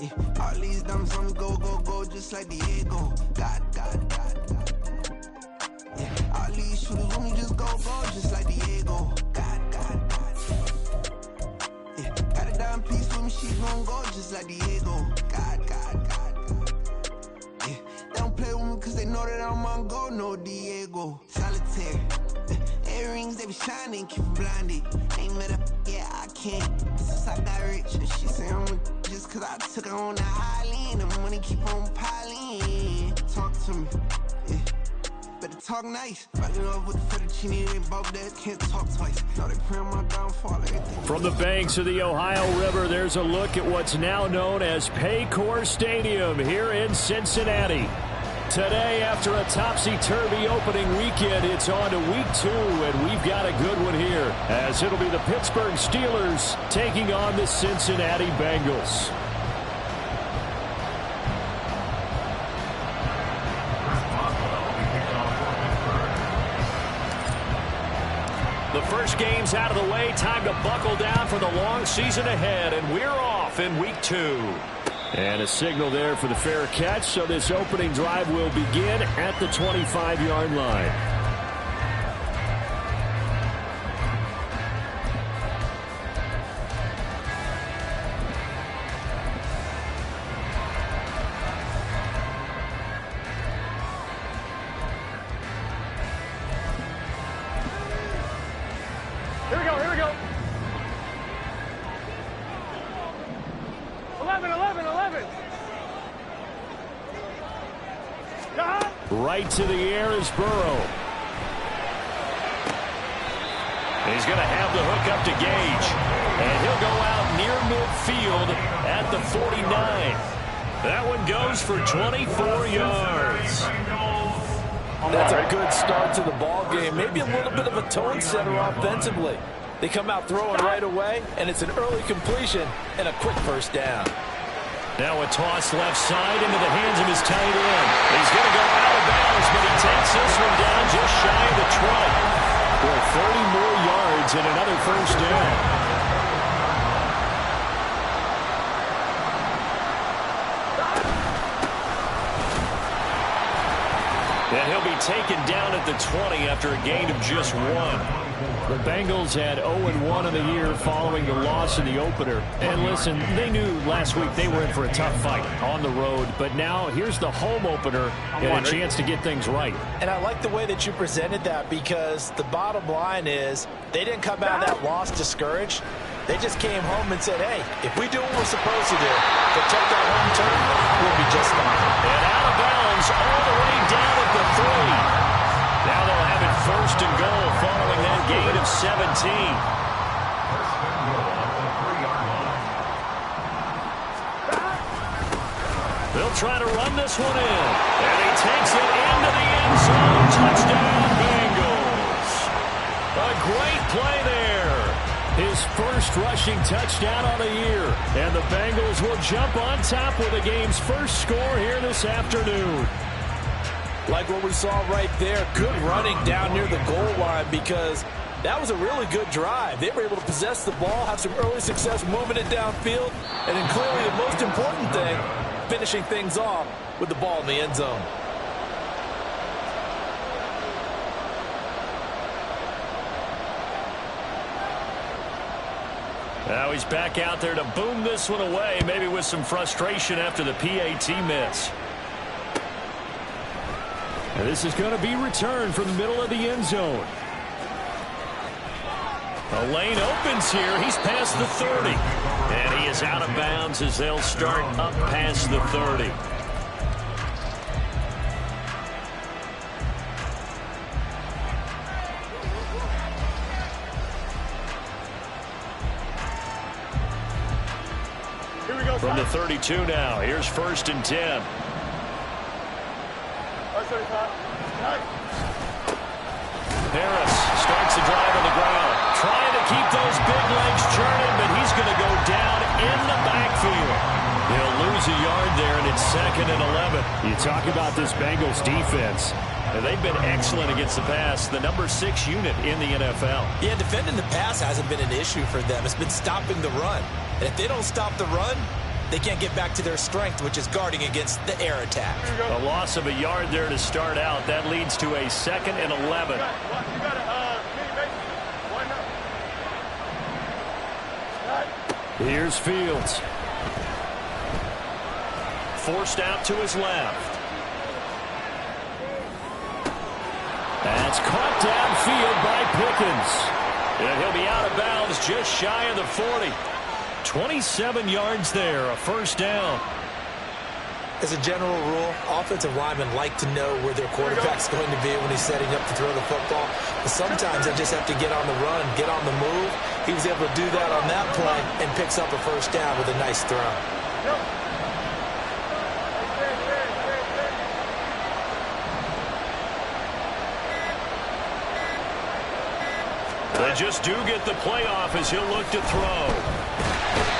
Yeah, all these diamonds on me go, go, go, just like Diego. God, God, God, God. Yeah, all these shooters on me just go, go, just like Diego. God, God, God. Yeah, got a dime piece with me, she gon' go, just like Diego. God, God, God, God. Yeah, they don't play with me cause they know that I'm on go, no Diego. Solitaire. Earrings, they be shining, keep them blinded. Ain't met up, yeah, I can't. Since I got rich, she say I'm just cause I took her on the island. The money keep on piling. Talk to me, yeah. Better talk nice. Rockin' up with the fettuccine and both that can't talk twice. Know they pray on my downfall, everything. From the banks of the Ohio River, there's a look at what's now known as Paycor Stadium here in Cincinnati. Today, after a topsy-turvy opening weekend, it's on to week 2, and we've got a good one here, as it'll be the Pittsburgh Steelers taking on the Cincinnati Bengals. The first game's out of the way. Time to buckle down for the long season ahead, and we're off in week 2. And a signal there for the fair catch, so this opening drive will begin at the 25-yard line. Here we go, here we go. 11, 11, 11. Right to the air is Burrow. He's going to have the hook up to Gage. And he'll go out near midfield at the 49. That one goes for 24 yards. That's a good start to the ball game. Maybe a little bit of a tone setter offensively. They come out throwing right away, and it's an early completion and a quick first down. Now a toss left side into the hands of his tight end. He's going to go out of bounds, but he takes this one down just shy of the 20. For 30 more yards and another first down. And he'll be taken down at the 20 after a gain of just 1. The Bengals had 0-1 in the year following the loss in the opener. And listen, they knew last week they were in for a tough fight on the road. But now here's the home opener and a chance to get things right. And I like the way that you presented that, because the bottom line is they didn't come out of that loss discouraged. They just came home and said, hey, if we do what we're supposed to do, protect our home turf, we'll be just fine. And out of bounds all the way down at the 3. Now they'll have it first and goal following that gain of 17. They'll try to run this one in. And he takes it into the end zone. Touchdown, Bengals. A great play there. His first rushing touchdown on the year. And the Bengals will jump on top with the game's first score here this afternoon. Like what we saw right there, good running down near the goal line, because that was a really good drive. They were able to possess the ball, have some early success moving it downfield, and then clearly the most important thing, finishing things off with the ball in the end zone. Now he's back out there to boom this one away, maybe with some frustration after the PAT miss. And this is going to be returned from the middle of the end zone. The lane opens here. He's past the 30. And he is out of bounds as they'll start up past the 30. Here we go. From the 32 now. Here's 1st and 10. Harris starts the drive on the ground, trying to keep those big legs churning, but he's going to go down in the backfield. He'll lose a yard there, and it's 2nd and 11. You talk about this Bengals defense. And they've been excellent against the pass, the number 6 unit in the NFL. Yeah, defending the pass hasn't been an issue for them. It's been stopping the run. And if they don't stop the run, they can't get back to their strength, which is guarding against the air attack. A loss of a yard there to start out. That leads to a 2nd and 11. Here's Fields. Forced out to his left. That's caught downfield by Pickens. And he'll be out of bounds just shy of the 40. 27 yards there, a first down. As a general rule, offensive linemen like to know where their quarterback's going to be when he's setting up to throw the football. But sometimes they just have to get on the run, get on the move. He was able to do that on that play and picks up a first down with a nice throw. They just do get the playoff as he'll look to throw.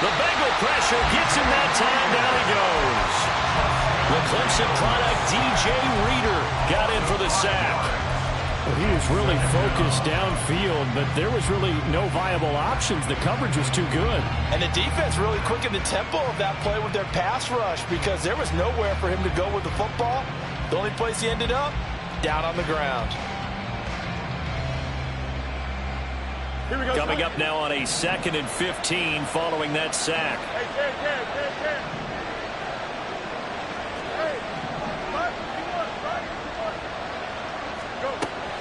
The Bengal pressure gets him that time. Down he goes. The Clemson product, DJ Reader, got in for the sack. Well, he was really focused downfield, but there was really no viable options. The coverage was too good. And the defense really quickened the tempo of that play with their pass rush because there was nowhere for him to go with the football. The only place he ended up, down on the ground. Coming up now on a 2nd and 15 following that sack.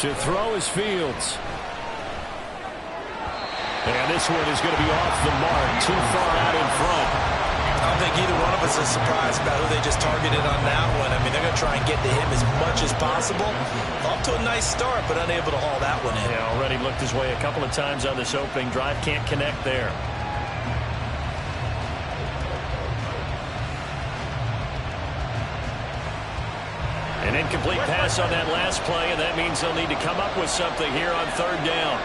To throw is Fields. And this one is going to be off the mark, too far out in front. I don't think either one of us is surprised about who they just targeted on that one. I mean, they're going to try and get to him as much as possible. Off to a nice start, but unable to haul that one in. Yeah, already looked his way a couple of times on this opening drive. Can't connect there. An incomplete pass on that last play, and that means they'll need to come up with something here on 3rd down.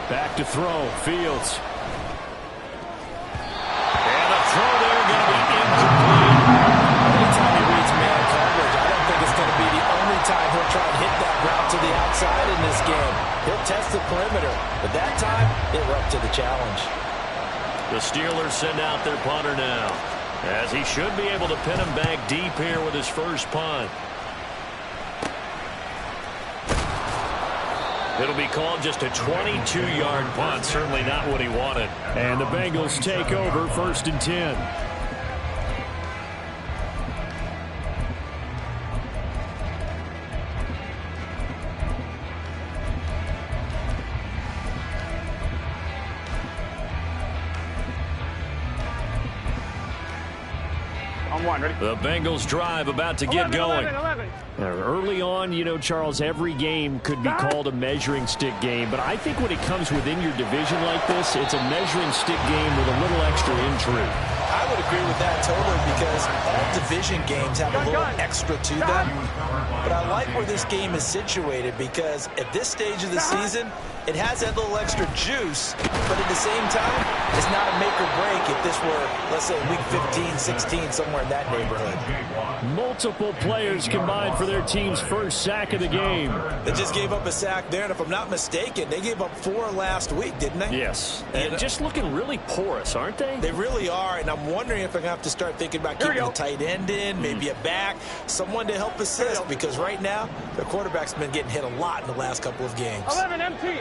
Back to throw, Fields. And a throw there going to be incomplete. Anytime he reads man coverage, I don't think it's going to be the only time he'll try and hit that route to the outside in this game. He'll test the perimeter, but that time, it were up to the challenge. The Steelers send out their punter now, as he should be able to pin him back deep here with his first punt. It'll be called just a 22-yard punt. Certainly not what he wanted. And the Bengals take over 1st and 10. The Bengals drive about to get going. 11. Early on, you know, Charles, every game could be called a measuring stick game. But I think when it comes within your division like this, it's a measuring stick game with a little extra intrigue. I would agree with that totally because all division games have a little extra to them. But I like where this game is situated because at this stage of the season, it has that little extra juice, but at the same time, it's not a make or break if this were, let's say, week 15, 16, somewhere in that neighborhood. Multiple players combined for their team's first sack of the game. They just gave up a sack there, and if I'm not mistaken, they gave up 4 last week, didn't they? Yes. And just looking really porous, aren't they? They really are, and I'm wondering if I'm going to have to start thinking about keeping a tight end in, maybe a back, someone to help assist, because right now, their quarterback's been getting hit a lot in the last couple of games. 11 MT.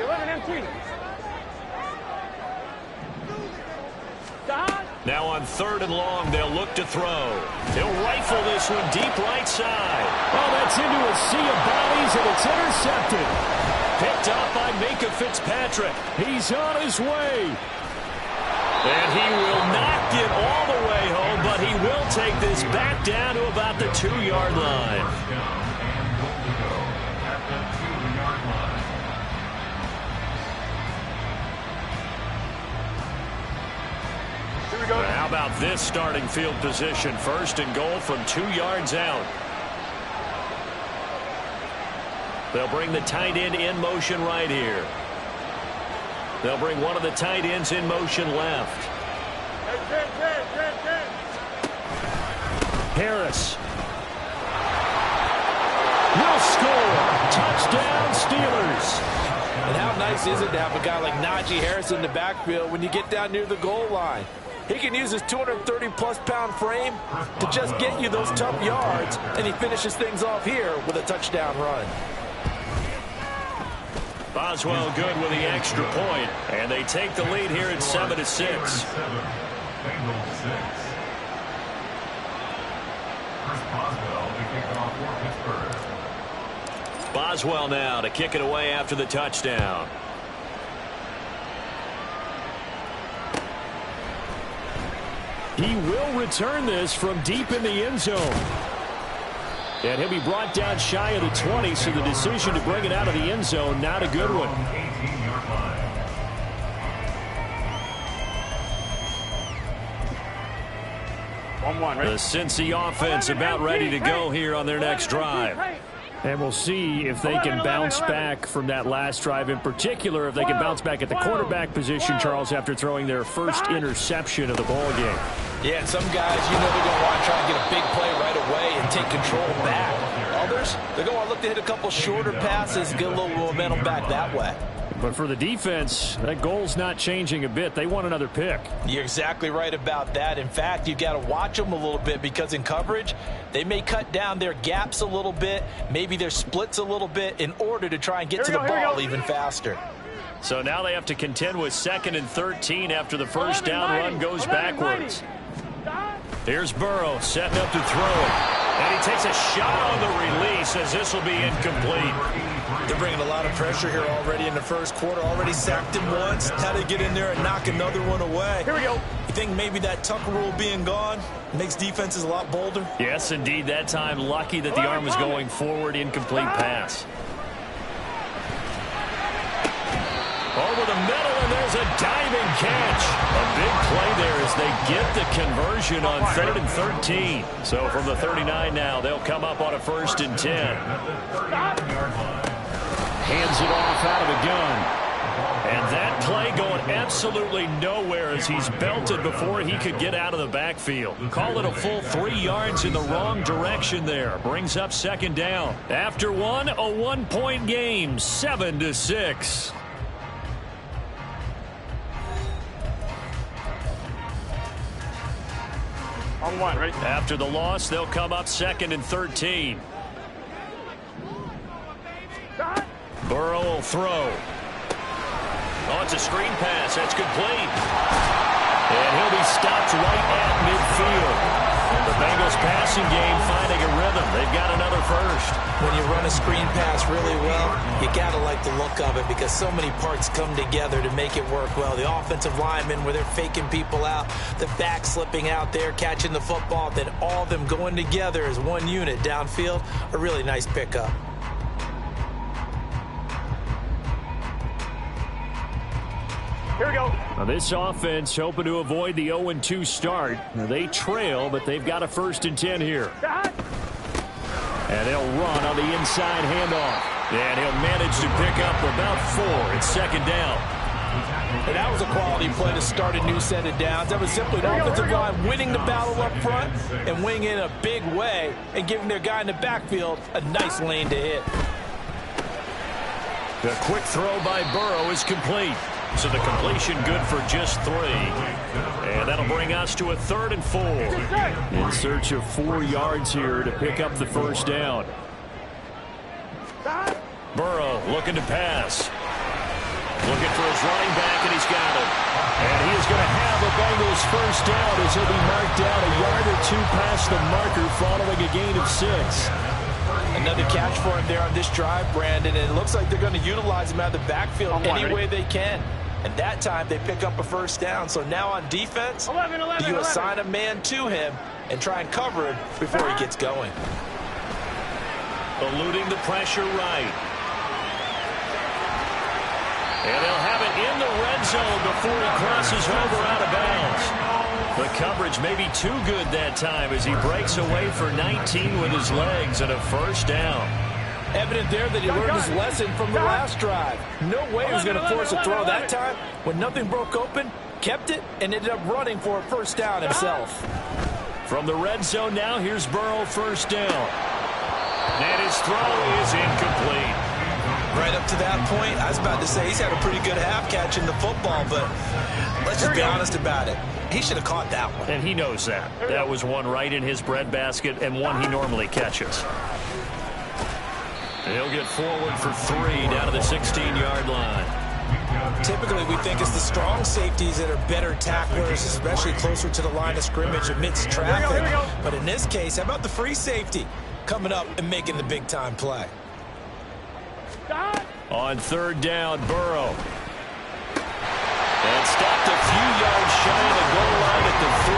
Now on 3rd and long, they'll look to throw. He'll rifle this one deep right side. Oh, that's into a sea of bodies, and it's intercepted. Picked up by Minkah Fitzpatrick. He's on his way. And he will not get all the way home, but he will take this back down to about the 2-yard line. How about this starting field position? 1st and goal from 2 yards out. They'll bring the tight end in motion right here. They'll bring one of the tight ends in motion left. Harris will score. Touchdown, Steelers. And how nice is it to have a guy like Najee Harris in the backfield when you get down near the goal line? He can use his 230-plus pound frame to just get you those tough yards, and he finishes things off here with a touchdown run. Boswell good with the extra point, and they take the lead here at 7-6. Boswell now to kick it away after the touchdown. He will return this from deep in the end zone. And he'll be brought down shy of the 20, so the decision to bring it out of the end zone, not a good one. The Cincy offense about ready to go here on their next drive. And we'll see if they can bounce back from that last drive, in particular if they can bounce back at the quarterback position, Charles, after throwing their first interception of the ball game. Yeah, and some guys, you know, they're going to want to try and get a big play right away and take control back. Others, they're going to look to hit a couple shorter passes, get a little momentum back that way. But for the defense, that goal's not changing a bit. They want another pick. You're exactly right about that. In fact, you've got to watch them a little bit because in coverage, they may cut down their gaps a little bit, maybe their splits a little bit in order to try and get to the ball even faster. So now they have to contend with 2nd and 13 after the first down run goes backwards. Here's Burrow setting up to throw it. And he takes a shot on the release as this will be incomplete. They're bringing a lot of pressure here already in the first quarter. Already sacked him once. How to get in there and knock another one away. Here we go. You think maybe that Tucker rule being gone makes defenses a lot bolder? Yes, indeed. That time lucky that the arm was going forward. Incomplete pass. Over the middle, and there's a diving catch. A big play there as they get the conversion on 3rd and 13. So from the 39 now, they'll come up on a 1st and 10. Hands it off out of a gun. And that play going absolutely nowhere as he's belted before he could get out of the backfield. Call it a full 3 yards in the wrong direction there. Brings up 2nd down. After one, a 1-point game, 7-6. On one, ready? After the loss, they'll come up 2nd and 13. Burrow will throw. Oh, it's a screen pass. That's complete. And he'll be stopped right at midfield. The Bengals passing game finding a rhythm. They've got another first. When you run a screen pass really well, you got to like the look of it because so many parts come together to make it work well. The offensive linemen where they're faking people out, the back slipping out there, catching the football, then all of them going together as one unit downfield. A really nice pickup. Here we go. Now this offense hoping to avoid the 0-2 start. Now they trail, but they've got a 1st and 10 here. And they'll run on the inside handoff. And he'll manage to pick up about 4. It's 2nd down. And that was a quality play to start a new set of downs. That was simply an offensive line winning the battle up front and winning in a big way and giving their guy in the backfield a nice lane to hit. The quick throw by Burrow is complete. So the completion good for just 3. And that'll bring us to a 3rd and 4. In search of 4 yards here to pick up the 1st down. Burrow looking to pass. Looking for his running back, and he's got it. And he is going to have a Bengals 1st down as he'll be marked down a yard or 2 past the marker following a gain of 6. Another catch for him there on this drive, Brandon, and it looks like they're going to utilize him out of the backfield any way they can. And that time they pick up a 1st down. So now on defense, do you assign a man to him and try and cover him before he gets going? Eluding the pressure right. And they'll have it in the red zone before he crosses over out of bounds. The coverage may be too good that time as he breaks away for 19 with his legs and a 1st down. Evident there that he learned his lesson from the last drive. No way he was going to force a throw that time. When nothing broke open, kept it and ended up running for a first down himself. From the red zone now, here's Burrow, first down. And his throw is incomplete. Right up to that point, I was about to say he's had a pretty good half catching the football, but let's just be honest about it. He should have caught that one. And he knows that. That was one right in his breadbasket and one he normally catches. He'll get forward for 3 down to the 16-yard line. Typically, we think it's the strong safeties that are better tacklers, especially closer to the line of scrimmage amidst traffic. But in this case, how about the free safety coming up and making the big-time play? On third down, Burrow. And stopped a few yards shy of the goal line at the 3.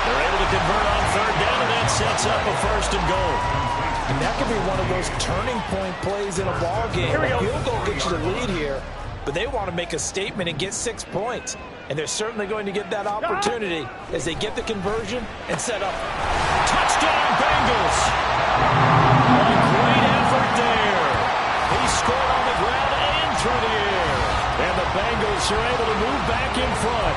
They're able to convert on third down, and that sets up a first and goal. And that could be one of those turning point plays in a ball game. A field goal gets you the lead here, but they want to make a statement and get 6 points. And they're certainly going to get that opportunity as they get the conversion and set up. Touchdown, Bengals! A great effort there. He scored on the ground and through the air. And the Bengals are able to move back in front.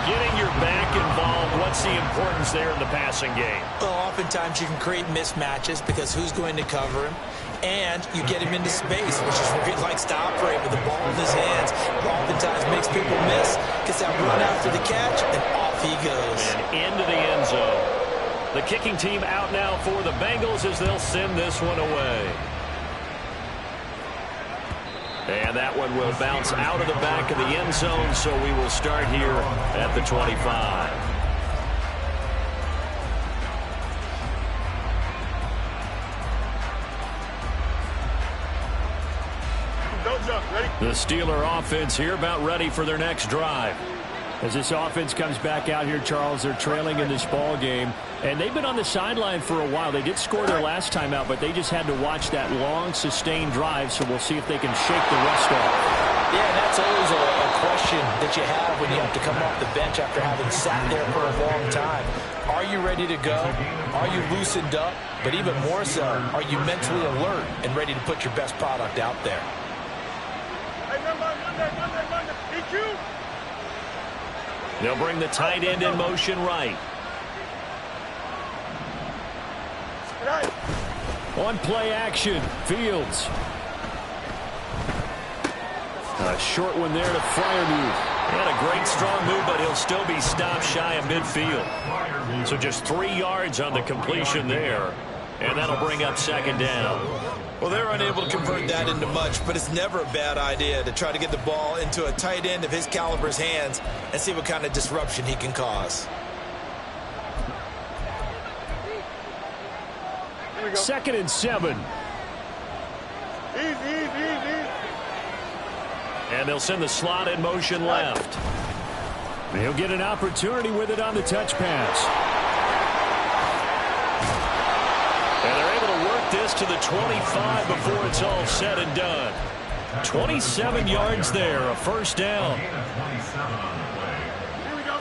Getting your back involved, what's the importance there in the passing game? Well, oftentimes you can create mismatches because who's going to cover him? And you get him into space, which is where he likes to operate with the ball in his hands. Oftentimes makes people miss, gets that run after the catch, and off he goes. And into the end zone. The kicking team out now for the Bengals as they'll send this one away. And that one will bounce out of the back of the end zone, so we will start here at the 25. Don't jump. Ready? The Steeler offense here about ready for their next drive. As this offense comes back out here, Charles, they're trailing in this ball game. And they've been on the sideline for a while. They did score their last time out, but they just had to watch that long, sustained drive, so we'll see if they can shake the rust off. Yeah, that's always a question that you have when you have to come off the bench after having sat there for a long time. Are you ready to go? Are you loosened up? But even more so, are you mentally alert and ready to put your best product out there? Hey, run, Beat you. They'll bring the tight end in motion right. On play action, Fields. A short one there to Freiermuth. And a great strong move, but he'll still be stopped shy of midfield. So just 3 yards on the completion there. And that'll bring up second down. Well, they're unable to convert that into much, but it's never a bad idea to try to get the ball into a tight end of his caliber's hands and see what kind of disruption he can cause. 2nd and 7. Easy. And they'll send the slot in motion left. He'll get an opportunity with it on the touch pass. And they're able to work this to the 25 before it's all said and done. 27 yards there, a first down. Here we go.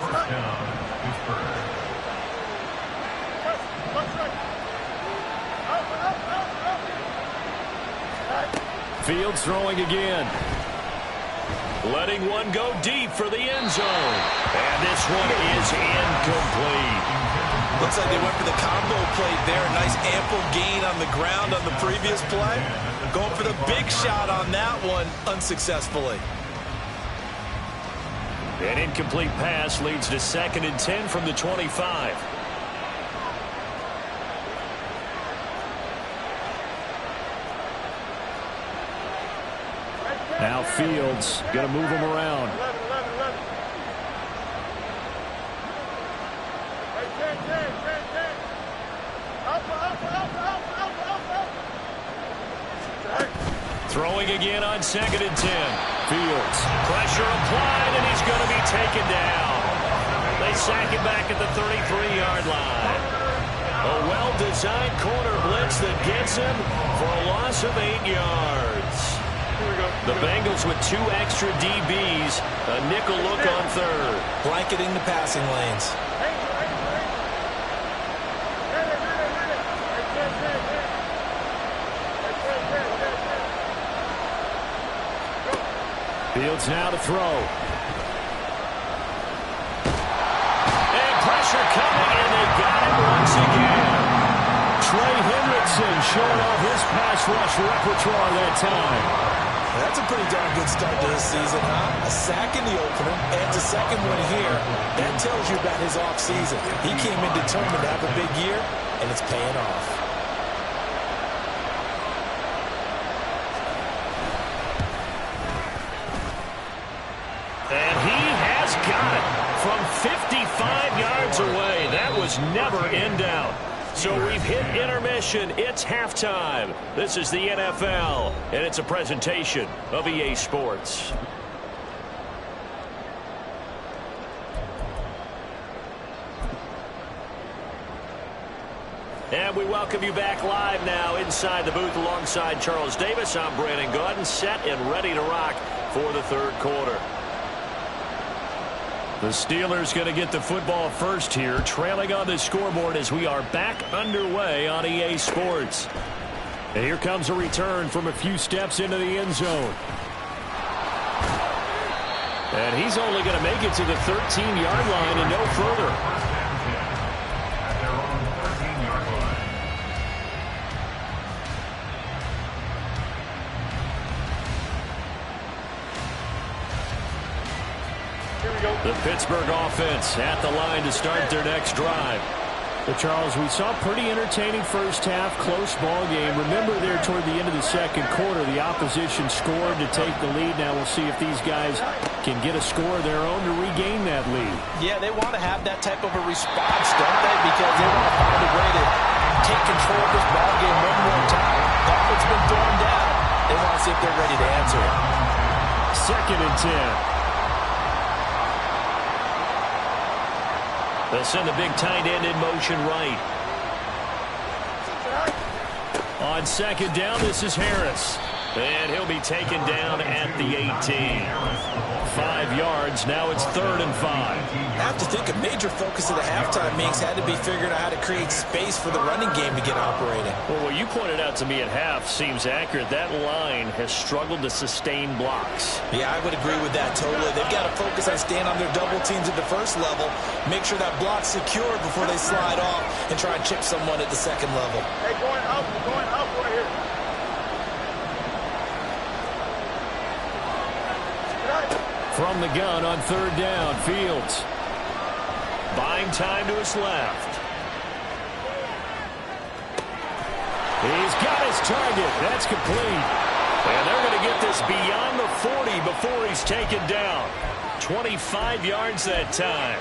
Fields throwing again. Letting one go deep for the end zone. And this one is incomplete. Looks like they went for the combo play there. Nice ample gain on the ground on the previous play. Going for the big shot on that one unsuccessfully. An incomplete pass leads to 2nd and 10 from the 25. Now Fields going to move him around. 11. Throwing again on 2nd and 10. Fields. Pressure applied, and he's going to be taken down. They sack him back at the 33-yard line. A well-designed corner blitz that gets him for a loss of 8 yards. The Bengals with 2 extra DBs. A nickel look on third. Blanketing the passing lanes. Fields now to throw. Trey Hendrickson showing off his pass rush repertoire that time. That's a pretty darn good start to his season, huh? A sack in the opener, and a second one here. That tells you about his offseason. He came in determined to have a big year, and it's paying off. And he has got it from 55 yards away. That was never in doubt. So we've hit intermission. It's halftime. This is the NFL, and it's a presentation of EA Sports. And we welcome you back live now inside the booth alongside Charles Davis. I'm Brandon Gaudin, set and ready to rock for the third quarter. The Steelers going to get the football first here, trailing on the scoreboard as we are back underway on EA Sports. And here comes a return from a few steps into the end zone. And he's only going to make it to the 13-yard line and no further. The Pittsburgh offense at the line to start their next drive. But Charles, we saw a pretty entertaining first half, close ball game. Remember there toward the end of the second quarter, the opposition scored to take the lead. Now we'll see if these guys can get a score of their own to regain that lead. Yeah, they want to have that type of a response, don't they? Because they want to find a way to take control of this ball game one more time. Now it's been thrown down. They want to see if they're ready to answer it. 2nd and 10. They'll send the big tight end in motion right. On 2nd down, this is Harris. And he'll be taken down at the 18. 5 yards. Now it's 3rd and 5. I have to think a major focus of the halftime meetings had to be figuring out how to create space for the running game to get operating. Well, what you pointed out to me at half seems accurate. That line has struggled to sustain blocks. Yeah, I would agree with that totally. They've got to focus on staying on their double teams at the first level, make sure that block's secure before they slide off and try and chip someone at the second level. Hey, going out right here. From the gun on 3rd down, Fields. Buying time to his left. He's got his target. That's complete. And they're going to get this beyond the 40 before he's taken down. 25 yards that time.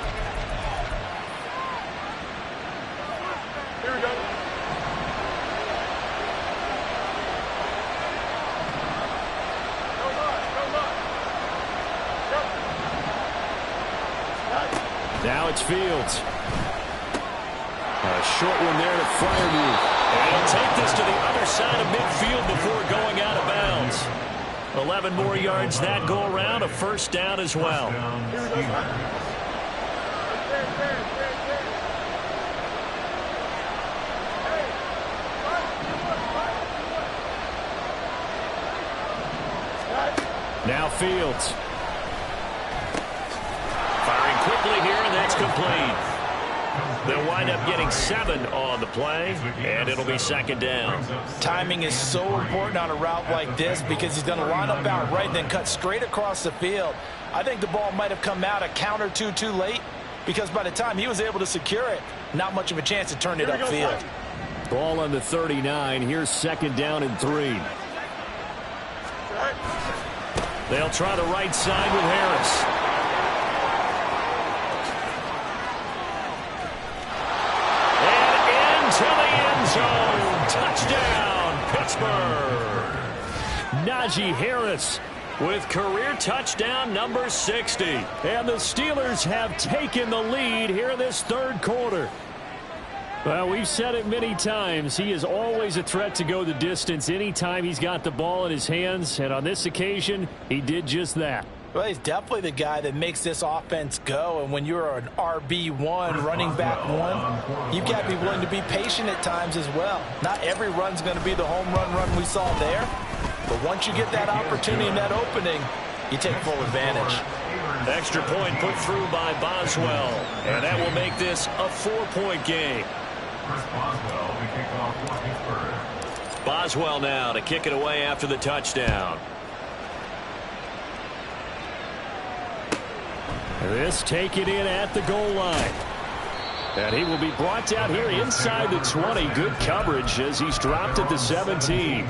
Here we go. Now it's Fields. A short one there to Freiermuth. And he'll take this to the other side of midfield before going out of bounds. 11 more yards that go around, a first down as well. Now Fields. Firing quickly here, and that's complete. They'll wind up getting 7 on the play, and it'll be 2nd down. Timing is so important on a route like this because he's going to line up out right and then cut straight across the field. I think the ball might have come out a count or two too late because by the time he was able to secure it, not much of a chance to turn it upfield. Ball on the 39. Here's 2nd down and 3. They'll try the right side with Harris. To the end zone. Touchdown, Pittsburgh. Najee Harris with career touchdown number 60. And the Steelers have taken the lead here in this 3rd quarter. Well, we've said it many times. He is always a threat to go the distance anytime he's got the ball in his hands. And on this occasion, he did just that. Well, he's definitely the guy that makes this offense go. And when you're an RB1, running back 1, you've got to be willing to be patient at times as well. Not every run's going to be the home run we saw there. But once you get that opportunity and that opening, you take full advantage. Extra point put through by Boswell. And that will make this a 4-point game. Boswell now to kick it away after the touchdown. This taken in at the goal line. And he will be brought down here inside the 20. Good coverage as he's dropped at the 17.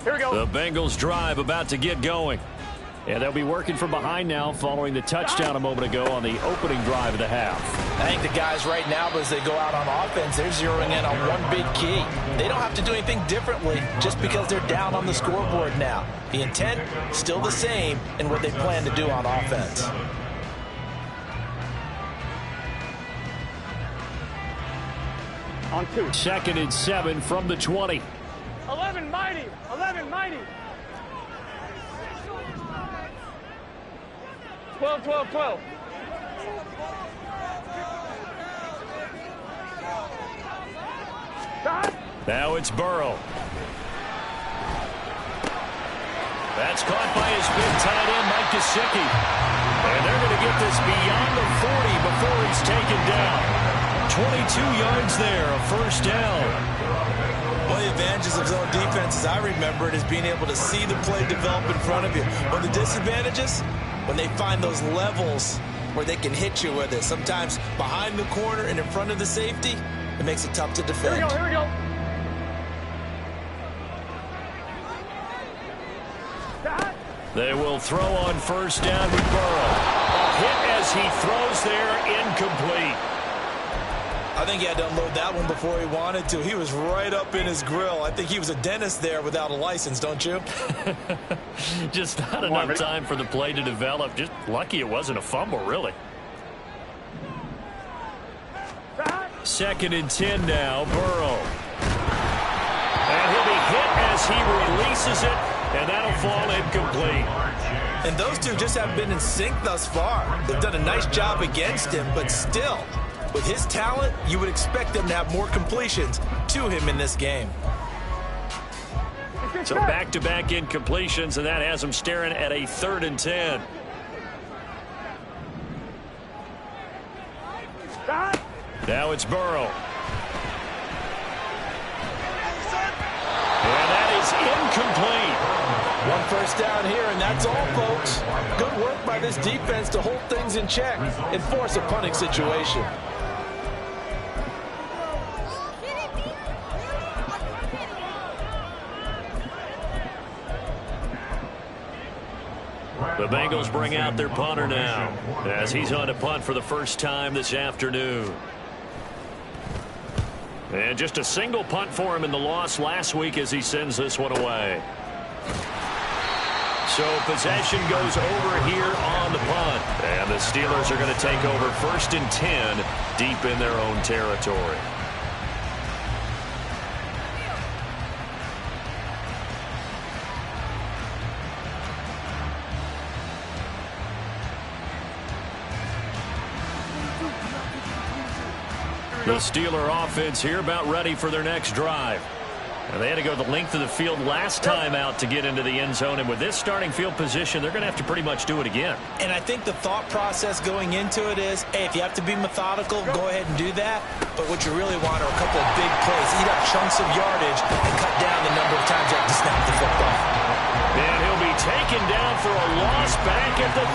Here we go. The Bengals drive about to get going. And they'll be working from behind now following the touchdown a moment ago on the opening drive of the half. I think the guys right now, as they go out on offense, they're zeroing in on one big key. They don't have to do anything differently just because they're down on the scoreboard now. The intent, still the same in what they plan to do on offense. On 2. 2nd and 7 from the 20. 11 mighty. 11 mighty. 12, 12, 12. Now it's Burrow. That's caught by his big tight end, Mike Gesicki. And they're going to get this beyond the 40 before he's taken down. 22 yards there, a first down. One of the advantages of zone defense, as I remember it, is being able to see the play develop in front of you. One of the disadvantages, when they find those levels where they can hit you with it. Sometimes behind the corner and in front of the safety, it makes it tough to defend. Here we go, here we go. They will throw on first down with Burrow. A hit as he throws there, incomplete. I think he had to unload that one before he wanted to. He was right up in his grill. I think he was a dentist there without a license, don't you? Just not enough time for the play to develop. Just lucky it wasn't a fumble, really. 2nd and 10 now, Burrow. And he'll be hit as he releases it, and that'll fall incomplete. And those two just haven't been in sync thus far. They've done a nice job against him, but still, with his talent, you would expect them to have more completions to him in this game. So back-to-back incompletions, and that has him staring at a 3rd and 10. Now it's Burrow. And that is incomplete. One first down here, and that's all, folks. Good work by this defense to hold things in check and force a punting situation. The Bengals bring out their punter now as he's on to punt for the first time this afternoon. And just a single punt for him in the loss last week as he sends this one away. So possession goes over here on the punt. And the Steelers are going to take over 1st and 10 deep in their own territory. The Steeler offense here about ready for their next drive. And they had to go the length of the field last time out to get into the end zone. And with this starting field position, they're going to have to pretty much do it again. And I think the thought process going into it is, hey, if you have to be methodical, go ahead and do that. But what you really want are a couple of big plays. Eat up chunks of yardage and cut down the number of times you have to snap the football. And he'll be taken down for a loss back at the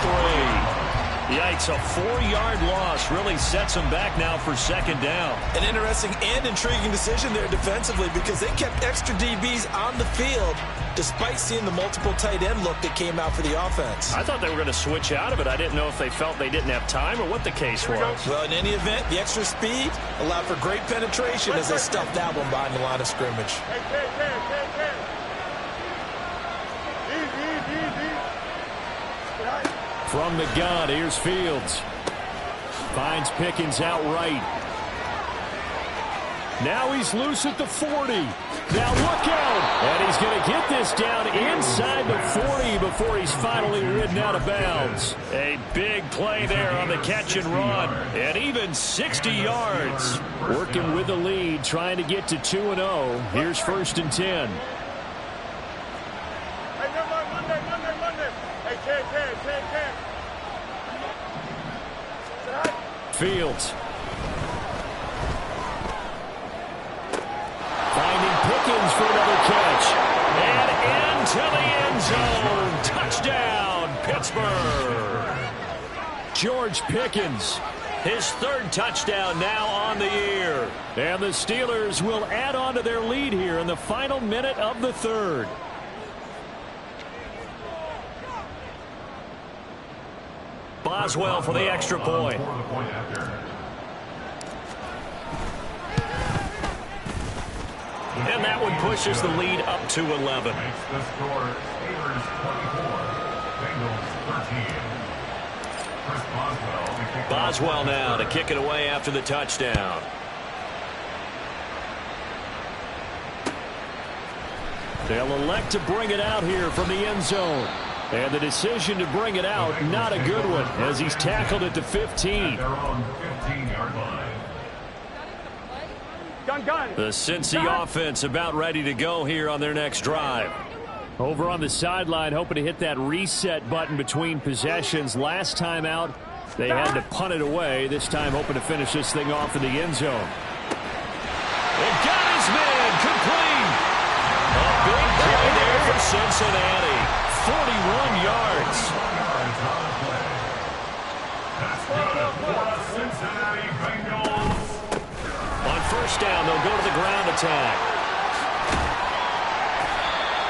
3. Yikes, a 4-yard loss really sets him back now for 2nd down. An interesting and intriguing decision there defensively because they kept extra DBs on the field despite seeing the multiple tight end look that came out for the offense. I thought they were going to switch out of it. I didn't know if they felt they didn't have time or what the case was. Well, in any event, the extra speed allowed for great penetration as they stuffed that one behind the line of scrimmage. From the gun, here's Fields. Finds Pickens outright. Now he's loose at the 40. Now look out. And he's going to get this down inside the 40 before he's finally ridden out of bounds. A big play there on the catch and run. And even 60 yards. Working with the lead, trying to get to 2-0. Here's 1st and 10. Fields. Finding Pickens for another catch. And into the end zone. Touchdown, Pittsburgh. George Pickens, his third touchdown now on the year. And the Steelers will add on to their lead here in the final minute of the third. Boswell for the extra point. And that one pushes the lead up to 11. Boswell now to kick it away after the touchdown. They'll elect to bring it out here from the end zone. And the decision to bring it out, not a good one, as he's tackled at the 15. The Cincy offense about ready to go here on their next drive. Over on the sideline, hoping to hit that reset button between possessions. Last time out, they had to punt it away. This time hoping to finish this thing off in the end zone. It got his man complete. A big play there for Cincinnati. 41 yards. On first down, they'll go to the ground attack.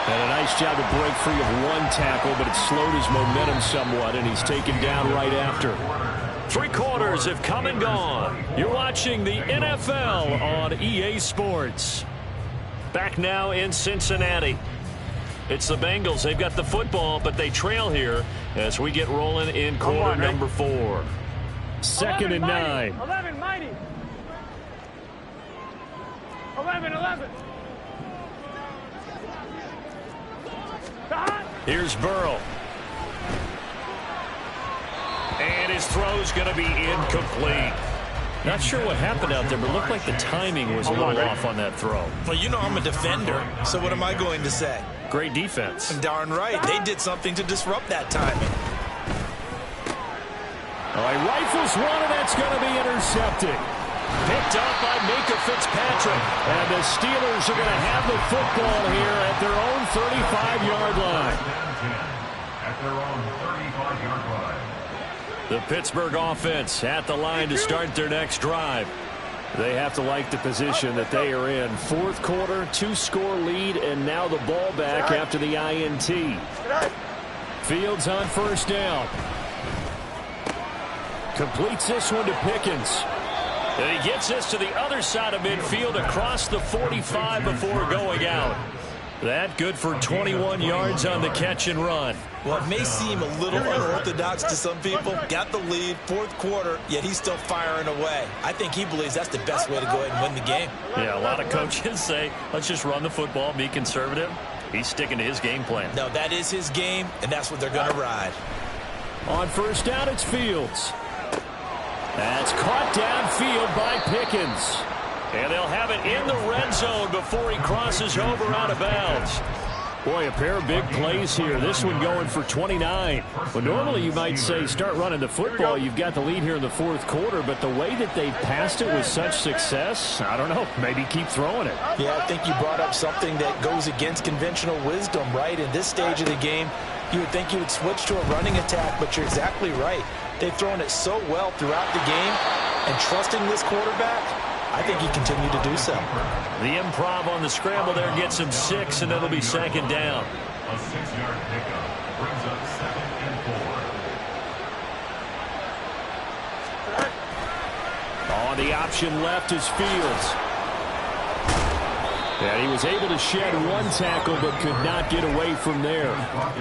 And a nice job to break free of one tackle, but it slowed his momentum somewhat, and he's taken down right after. 3 quarters have come and gone. You're watching the NFL on EA Sports. Back now in Cincinnati. It's the Bengals. They've got the football, but they trail here as we get rolling in quarter number 4. Second and 9. 11, mighty. 11. Here's Burrow. And his throw's going to be incomplete. Not sure what happened out there, but it looked like the timing was a little off on that throw. Well, you know I'm a defender, so what am I going to say? Great defense. Darn right. They did something to disrupt that timing. All right, rifles one, and that's going to be intercepted. Picked up by Minkah Fitzpatrick. And the Steelers are going to have the football here at their own 35-yard line. At their own 35-yard line. The Pittsburgh offense at the line to start their next drive. They have to like the position that they are in. Fourth quarter, 2-score lead, and now the ball back after the INT. Fields on first down. Completes this one to Pickens. And he gets this to the other side of midfield across the 45 before going out. That good for 21 yards on the catch and run. Well, it may seem a little unorthodox to some people. Got the lead, fourth quarter, yet he's still firing away. I think he believes that's the best way to go ahead and win the game. Yeah, a lot of coaches say, let's just run the football, be conservative. He's sticking to his game plan. No, that is his game, and that's what they're going to ride. On first down, it's Fields. That's caught downfield by Pickens. And they'll have it in the red zone before he crosses over out of bounds. Boy, a pair of big plays here. This one going for 29. Well, normally you might say start running the football. You've got the lead here in the fourth quarter, but the way that they passed it with such success, I don't know, maybe keep throwing it. Yeah, I think you brought up something that goes against conventional wisdom, right? In this stage of the game, you would think you would switch to a running attack, but you're exactly right. They've thrown it so well throughout the game, and trusting this quarterback, I think he continued to do so. The improv on the scramble there gets him 6, and it'll be second down. A 6-yard pickup brings up 2nd and 4. On the option left is Fields. And he was able to shed one tackle but could not get away from there.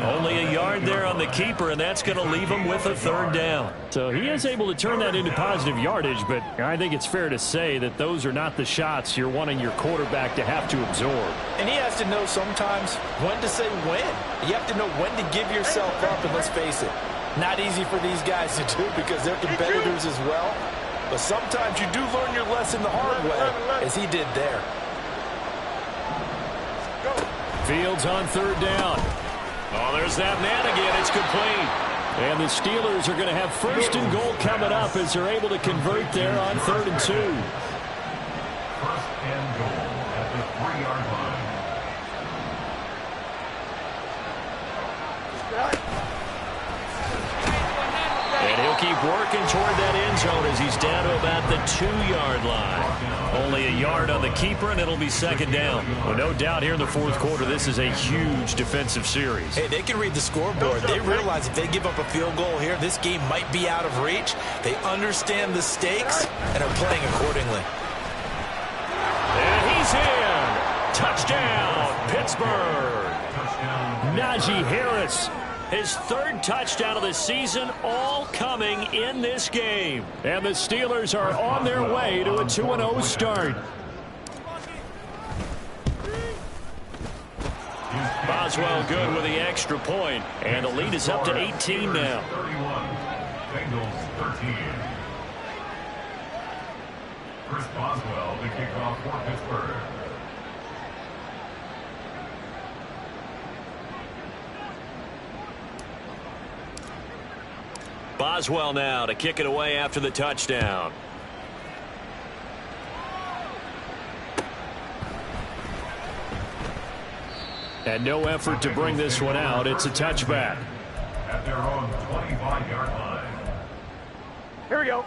Only a yard there on the keeper, and that's going to leave him with a third down. So he is able to turn that into positive yardage, but I think it's fair to say that those are not the shots you're wanting your quarterback to have to absorb. And he has to know sometimes when to say when. You have to know when to give yourself up, and let's face it, not easy for these guys to do because they're competitors as well. But sometimes you do learn your lesson the hard way, as he did there. Fields on third down. Oh, there's that man again. It's complete. And the Steelers are going to have first and goal coming up as they're able to convert there on 3rd and 2. First and goal at the 3-yard line. And he'll keep working toward that end zone as he's down to about the 2-yard line. Only a yard on the keeper, and it'll be 2nd down. Well, no doubt here in the 4th quarter, this is a huge defensive series. Hey, they can read the scoreboard. They realize if they give up a field goal here, this game might be out of reach. They understand the stakes and are playing accordingly. And he's in. Touchdown, Pittsburgh. Najee Harris. His 3rd touchdown of the season, all coming in this game. And the Steelers are on their way to a 2-0 start. Boswell good with the extra point, and the lead is up to 18 now. 31, Bengals 13. Chris Boswell, the kickoff for Pittsburgh. Boswell now to kick it away after the touchdown. And no effort to bring this one out. It's a touchback. At their own 25-yard line. Here we go.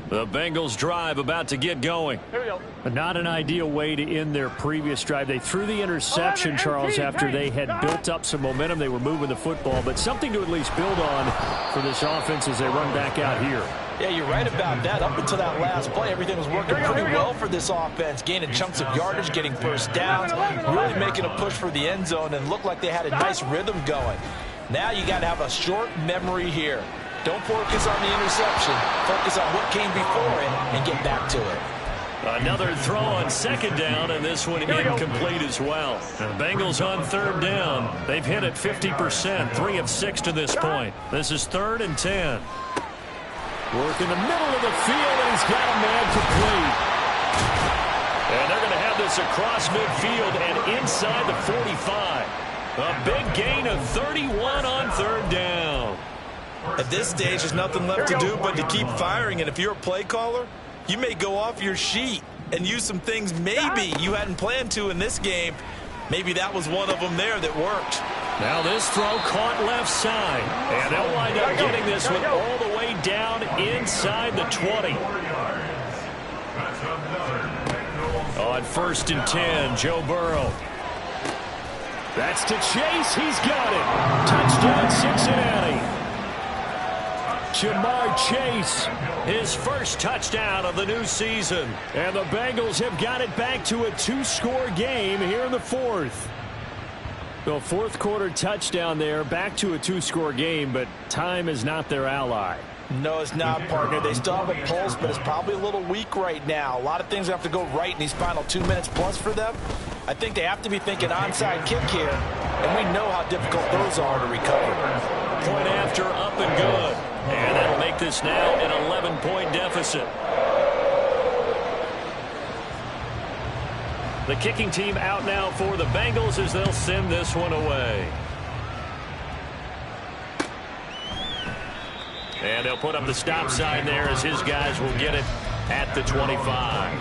The Bengals drive about to get going. Here we go. Not an ideal way to end their previous drive. They threw the interception, Charles, after they had built up some momentum. They were moving the football, but something to at least build on for this offense as they run back out here. Yeah, you're right about that. Up until that last play, everything was working pretty well for this offense, gaining chunks of yardage, getting first downs, really making a push for the end zone, and looked like they had a nice rhythm going. Now you got to have a short memory here. Don't focus on the interception. Focus on what came before it and get back to it. Another throw on 2nd down, and this one incomplete as well. The Bengals on 3rd down. They've hit it 50%, 3 of 6 to this point. This is 3rd and 10. Work in the middle of the field, and he's got a man complete. And they're going to have this across midfield and inside the 45. A big gain of 31 on 3rd down. At this stage, there's nothing left to do but to keep firing. And if you're a play caller, you may go off your sheet and use some things maybe you hadn't planned to in this game. Maybe that was one of them there that worked. Now this throw caught left side. And they'll wind up getting this one all the way down inside the 20. On 1st and 10, Joe Burrow. That's to Chase. He's got it. Touchdown, Cincinnati. Jamar Chase, his first touchdown of the new season. And the Bengals have got it back to a 2-score game here in the 4th. The 4th quarter touchdown there, back to a 2-score game, but time is not their ally. No, it's not, partner. They still have a pulse, but it's probably a little weak right now. A lot of things have to go right in these final 2 minutes plus for them. I think they have to be thinking onside kick here, and we know how difficult those are to recover. Point after, up and good. And that'll make this now an 11-point deficit. The kicking team out now for the Bengals as they'll send this one away. And they'll put up the stop sign there as his guys will get it at the 25.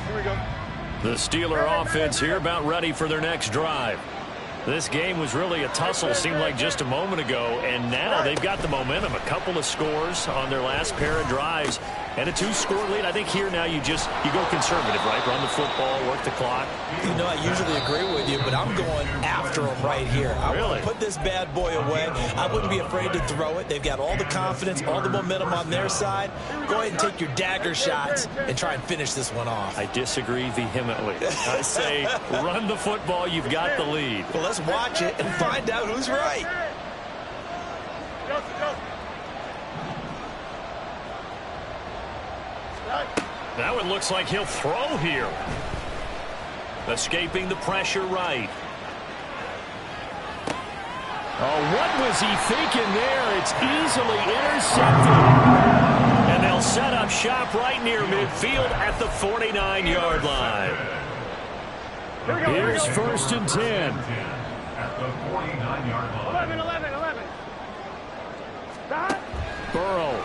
Here we go. The Steeler offense here about ready for their next drive. This game was really a tussle, seemed like just a moment ago, and now they've got the momentum. A couple of scores on their last pair of drives and a 2-score lead. I think here now you go conservative, right? Run the football, work the clock. You know, I usually agree with you, but I'm going after them right here. I want to put this bad boy away. I wouldn't be afraid to throw it. They've got all the confidence, all the momentum on their side. Go ahead and take your dagger shots and try and finish this one off. I disagree vehemently. I say run the football. You've got the lead. Well, let's watch it and find out who's right. Now it looks like he'll throw here. Escaping the pressure right. Oh, what was he thinking there? It's easily intercepted. And they'll set up shop right near midfield at the 49-yard line. Here's first and 10. At the 49-yard line. 11. Burrow.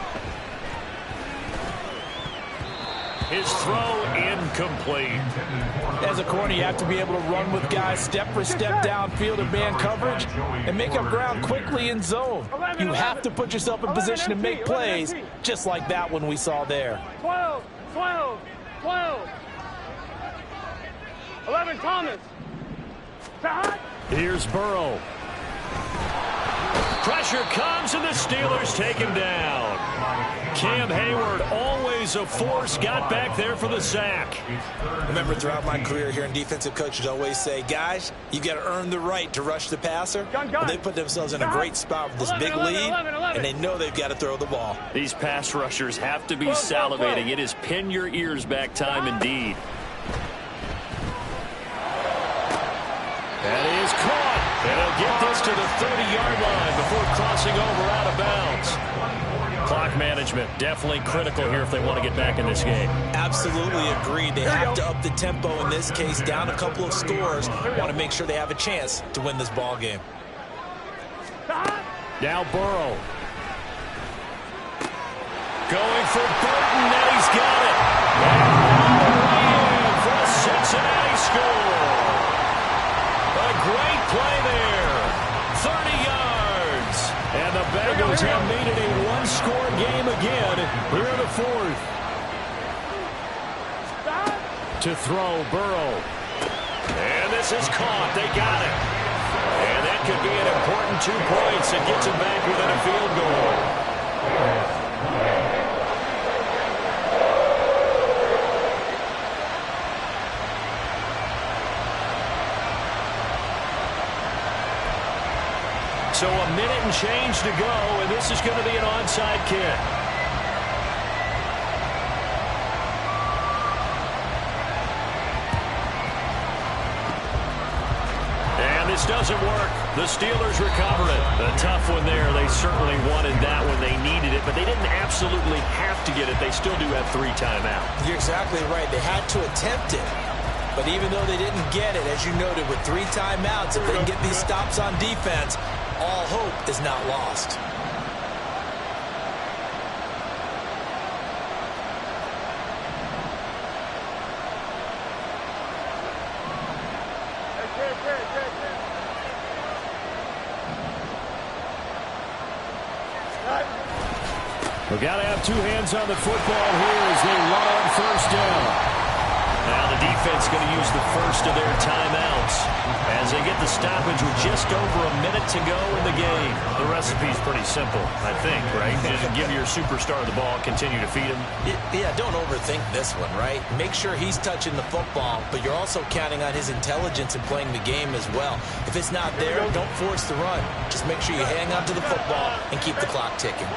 His throw incomplete. As a corner, you have to be able to run with guys step for step downfield in man coverage and make up ground quickly in zone. You have to put yourself in position to make plays, just like that one we saw there. 12. 11, Thomas. Here's Burrow. Pressure comes, and the Steelers take him down. Cam Hayward, always a force, got back there for the sack. Remember, throughout my career here in defensive coaches always say, guys, you got to earn the right to rush the passer. Well, they put themselves in a great spot with this big lead, and they know they've got to throw the ball. These pass rushers have to be salivating. It is pin your ears back time indeed. That is caught. And he'll get this to the 30-yard line before crossing over out of bounds. Clock management definitely critical here if they want to get back in this game. Absolutely agreed. They have to up the tempo in this case, down a couple of scores. Want to make sure they have a chance to win this ball game. Now Burrow. Going for Burton, and he's got it. And all the way in for a Cincinnati score. A great play there. 30 yards. And the Bengals have made it a one-score game again here in the fourth. To throw, Burrow. And this is caught. They got it. And that could be an important 2 points that gets them back within a field goal. So a minute and change to go, and this is going to be an onside kick. And this doesn't work. The Steelers recover it. A tough one there. They certainly wanted that when they needed it, but they didn't absolutely have to get it. They still do have 3 timeouts. You're exactly right. They had to attempt it. But even though they didn't get it, as you noted, with 3 timeouts, if they can get these stops on defense, all hope is not lost. We've got to have 2 hands on the football here as they run on first down. Now the defense going to use the first of their timeouts as they get the stoppage with just over a minute to go in the game. The recipe's pretty simple, I think, right? Just give your superstar the ball, continue to feed him. Yeah, don't overthink this one, right? Make sure he's touching the football, but you're also counting on his intelligence in playing the game as well. If it's not there, don't force the run. Just make sure you hang on to the football and keep the clock ticking.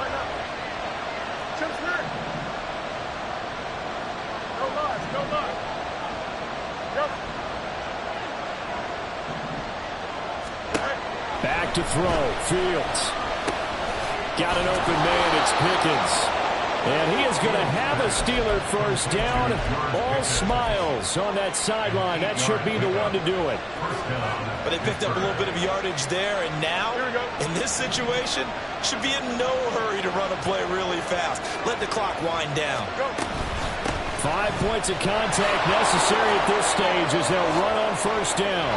Back to throw. Fields. Got an open man. It's Pickens. And he is going to have a Steeler first down. All smiles on that sideline. That should be the one to do it. But they picked up a little bit of yardage there, and now, in this situation, should be in no hurry to run a play really fast. Let the clock wind down. 5 points of contact necessary at this stage as they'll run on first down.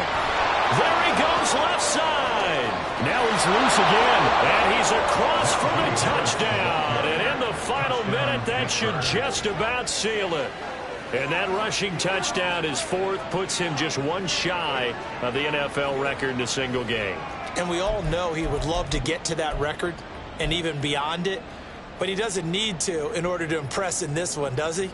There he goes, left side. Now he's loose again, and he's across for the touchdown. And in the final minute, that should just about seal it. And that rushing touchdown, his 4th, puts him just 1 shy of the NFL record in a single game. And we all know he would love to get to that record and even beyond it, but he doesn't need to in order to impress in this one, does he?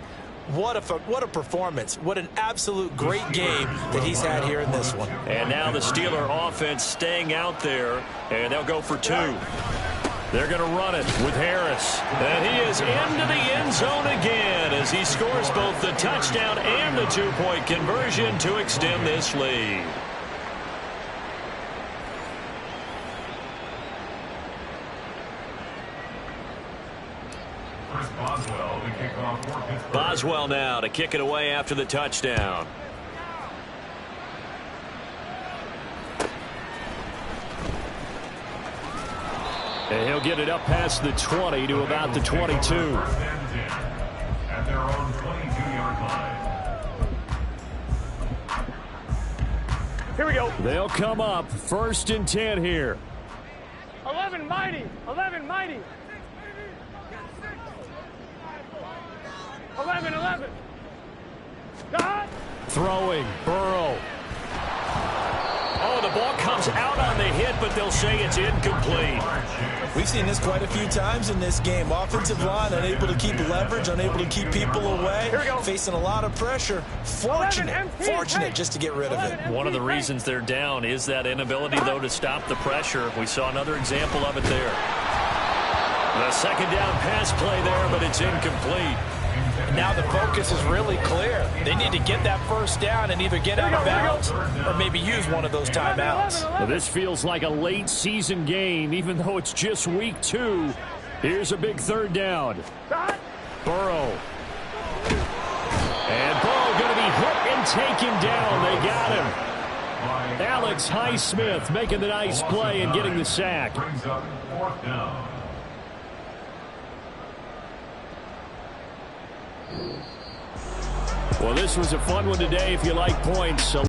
What a performance. What an absolute great game that he's had here in this one. And now the Steeler offense staying out there, and they'll go for 2. They're going to run it with Harris. And he is into the end zone again as he scores both the touchdown and the 2-point conversion to extend this lead. Boswell, Boswell now to kick it away after the touchdown. And he'll get it up past the 20 to about the 22. First and 10 at their own 22-yard line. Here we go. They'll come up 1st and 10 here. 11 mighty. 11 mighty. 11. God. Throwing, Burrow. Oh, the ball comes out on the hit, but they'll say it's incomplete. We've seen this quite a few times in this game. Offensive line unable to keep leverage, unable to keep people away, facing a lot of pressure. Fortunate just to get rid of it. One of the reasons they're down is that inability, though, to stop the pressure. We saw another example of it there. The second down pass play there, but it's incomplete. Now the focus is really clear. They need to get that first down and either get out of bounds or maybe use one of those timeouts. Well, this feels like a late season game, even though it's just week 2. Here's a big 3rd down. Burrow. And Burrow going to be hit and taken down. They got him. Alex Highsmith making the nice play and getting the sack. Brings up 4th down. Well, this was a fun one today if you like points. So